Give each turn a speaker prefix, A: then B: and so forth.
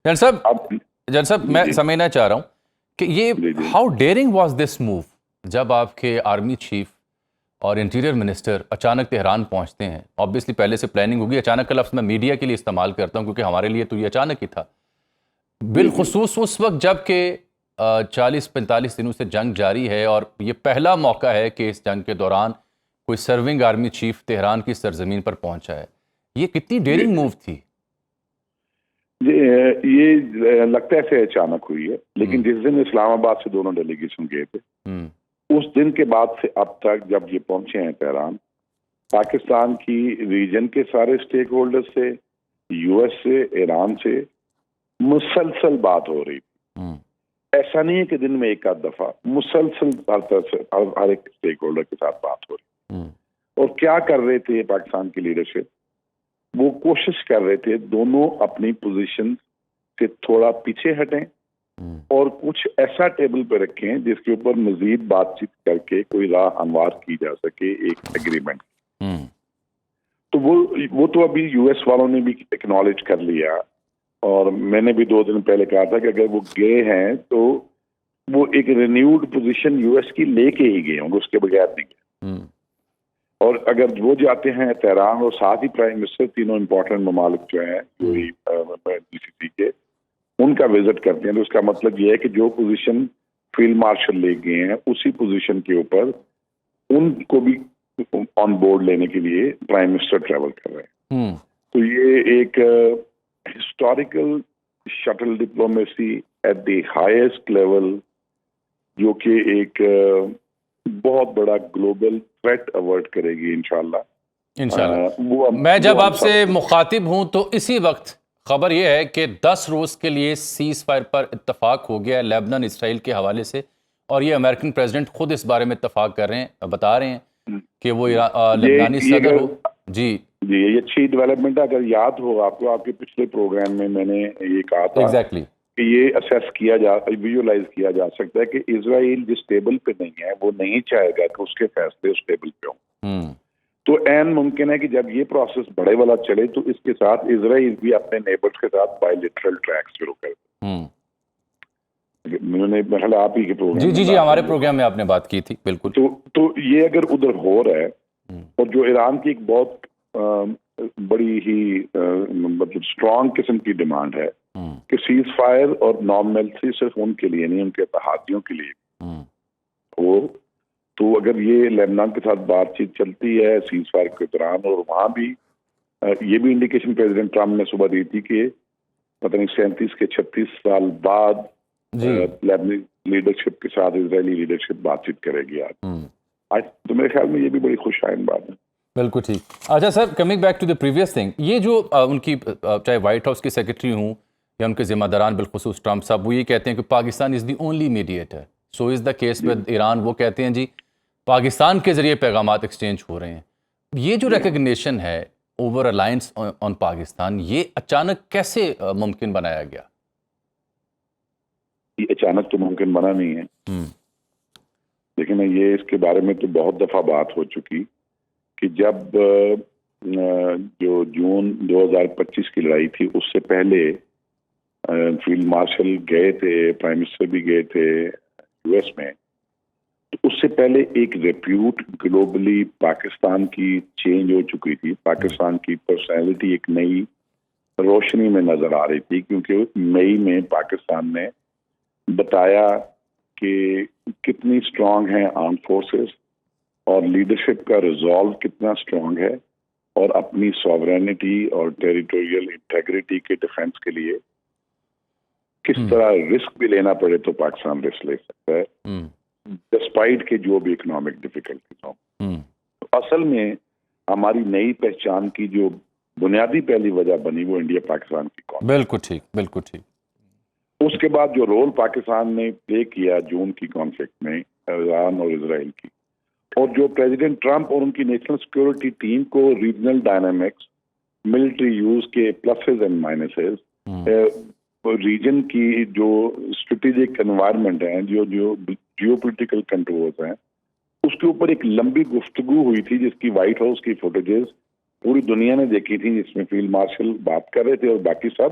A: جن صاحب
B: اب
A: میں سمجھنا چاہ رہا ہوں کہ یہ ہاؤ ڈیئرنگ واز دس موو جب آپ کے آرمی چیف اور انٹیریئر منسٹر اچانک تہران پہنچتے ہیں. آبویسلی پہلے سے پلاننگ ہوگی. اچانک کا لفظ میں میڈیا کے لیے استعمال کرتا ہوں کیونکہ ہمارے لیے تو یہ اچانک ہی تھا, بالخصوص اس وقت جب کہ 40-45 دنوں سے جنگ جاری ہے اور یہ پہلا موقع ہے کہ اس جنگ کے دوران کوئی سرونگ آرمی چیف تہران کی سرزمین پر پہنچا ہے. یہ کتنی ڈیئرنگ موو تھی؟
B: یہ لگتا ہے ایسے اچانک ہوئی ہے, لیکن جس دن اسلام آباد سے دونوں ڈیلیگیشن گئے تھے اس دن کے بعد سے اب تک جب یہ پہنچے ہیں تہران, پاکستان کی ریجن کے سارے اسٹیک ہولڈر سے, یو ایس سے, ایران سے مسلسل بات ہو رہی تھی. ایسا نہیں ہے کہ دن میں ایک آدھ دفعہ, مسلسل ہر طرف سے ہر ایک اسٹیک ہولڈر کے ساتھ بات ہو رہی. اور کیا کر رہے تھے پاکستان کی لیڈرشپ, وہ کوشش کر رہے تھے دونوں اپنی پوزیشن سے تھوڑا پیچھے ہٹیں اور کچھ ایسا ٹیبل پہ رکھیں جس کے اوپر مزید بات چیت کر کے کوئی راہ ہموار کی جا سکے ایک ایگریمنٹ. تو وہ تو ابھی یو ایس والوں نے بھی ایکنالج کر لیا, اور میں نے بھی 2 دن پہلے کہا تھا کہ اگر وہ گئے ہیں تو وہ ایک رینیوڈ پوزیشن یو ایس کی لے کے ہی گئے ہوں گے, اس کے بغیر نہیں گئے. اور اگر وہ جاتے ہیں تہران اور ساتھ ہی پرائم منسٹر, تینوں امپورٹنٹ ممالک جو ہیں جی سی سی کے, ان کا وزٹ کرتے ہیں, تو اس کا مطلب یہ ہے کہ جو پوزیشن فیلڈ مارشل لے گئے ہیں اسی پوزیشن کے اوپر ان کو بھی آن بورڈ لینے کے لیے پرائم منسٹر ٹریول کر رہے ہیں. تو یہ ایک historical shuttle diplomacy at the highest level, جو کہ ایک بہت بڑا گلوبل تھریٹ اوائڈ کرے گی انشاءاللہ.
A: میں جب آپ سے مخاطب ہوں تو اسی وقت خبر یہ ہے کہ 10 روز کے لیے سیز فائر پر اتفاق ہو گیا ہے لبنان اسرائیل کے حوالے سے, اور یہ امریکن پریزیڈنٹ خود اس بارے میں اتفاق کر رہے ہیں, بتا رہے ہیں کہ وہ لبنانی صدر ہو. جی
B: یہ اچھی ڈیولپمنٹ ہے. اگر یاد ہو آپ کو, آپ کے پچھلے پروگرام میں میں نے یہ کہا تھا کہ یہ اسیس کیا ویژولائز کیا جا سکتا ہے کہ اسرائیل جس ٹیبل پہ نہیں ہے وہ نہیں چاہے گا کہ اس کے فیصلے اس ٹیبل پہ ہوں. تو عین ممکن ہے کہ جب یہ پروسیس بڑے والا چلے تو اس کے ساتھ اسرائیل بھی اپنے نیبرز کے ساتھ بائیلیٹرل ٹریک شروع کر دے. میں نے آپ ہی کے پروگرام
A: جی ہمارے پروگرام میں آپ نے بات کی تھی, بالکل.
B: تو یہ اگر ادھر ہو رہا ہے, اور جو ایران کی ایک بہت بڑی ہی مطلب اسٹرانگ قسم کی ڈیمانڈ ہے کہ سیز فائر اور نارملسی صرف ان کے لیے نہیں, ان کے اتحادیوں کے لیے ہو. تو اگر یہ لبنان کے ساتھ بات چیت چلتی ہے سیز فائر کے دوران, اور وہاں بھی یہ بھی انڈیکیشن پریزیڈنٹ ٹرمپ نے صبح دی تھی کہ پتہ نہیں 37 کے 36 سال بعد لبنانی لیڈرشپ کے ساتھ اسرائیلی لیڈرشپ بات چیت کرے گی آج. تو میرے خیال میں یہ بھی بڑی خوش آئند بات ہے.
A: بالکل ٹھیک. اچھا sir, coming back to the previous thing, یہ جو ان کی چاہے وائٹ ہاؤس کے سیکرٹری ہوں یا ان کے ذمہ داران بالخصوص ٹرمپ صاحب, وہ یہ کہتے ہیں کہ Pakistan is the only mediator, so is the case with Iran. وہ کہتے ہیں جی پاکستان کے ذریعے پیغامات ایکسچینج ہو رہے ہیں. یہ جو ریکگنیشن ہے اوور الائنس آن پاکستان, یہ اچانک کیسے ممکن بنایا گیا؟
B: یہ اچانک تو ممکن بنا نہیں ہے, لیکن یہ اس کے بارے میں تو بہت دفعہ بات ہو چکی کہ جب جو جون 2025 کی لڑائی تھی اس سے پہلے فیلڈ مارشل گئے تھے, پرائم منسٹر بھی گئے تھے یو ایس میں, تو اس سے پہلے ایک ریپیوٹ گلوبلی پاکستان کی چینج ہو چکی تھی. پاکستان کی پرسنالٹی ایک نئی روشنی میں نظر آ رہی تھی, کیونکہ مئی میں پاکستان نے بتایا کہ کتنی اسٹرانگ ہیں آرم فورسز, اور لیڈرشپ کا ریزالو کتنا اسٹرانگ ہے, اور اپنی سوورینٹی اور ٹیریٹوریل انٹیگریٹی کے ڈیفینس کے لیے کس طرح رسک بھی لینا پڑے تو پاکستان رسک لے سکتا ہے ڈسپائٹ کے جو بھی اکنامک ڈیفیکلٹیز ہوں. اصل میں ہماری نئی پہچان کی جو بنیادی پہلی وجہ بنی وہ انڈیا پاکستان کی قوم.
A: بالکل ٹھیک, بالکل ٹھیک.
B: اس کے بعد جو رول پاکستان نے پلے کیا جون کی کانفلکٹ میں ایران اور اسرائیل کی, اور جو پریزیڈنٹ ٹرمپ اور ان کی نیشنل سیکورٹی ٹیم کو ریجنل ڈائنامکس, ملٹری یوز کے پلسز اینڈ مائنسز, ریجن کی جو اسٹریٹجک انوائرمنٹ ہیں, جو جیو پولیٹیکل کنٹرولز ہیں, اس کے اوپر ایک لمبی گفتگو ہوئی تھی جس کی وائٹ ہاؤس کی فوٹیجز پوری دنیا نے دیکھی تھی, جس میں فیلڈ مارشل بات کر رہے تھے اور باقی سب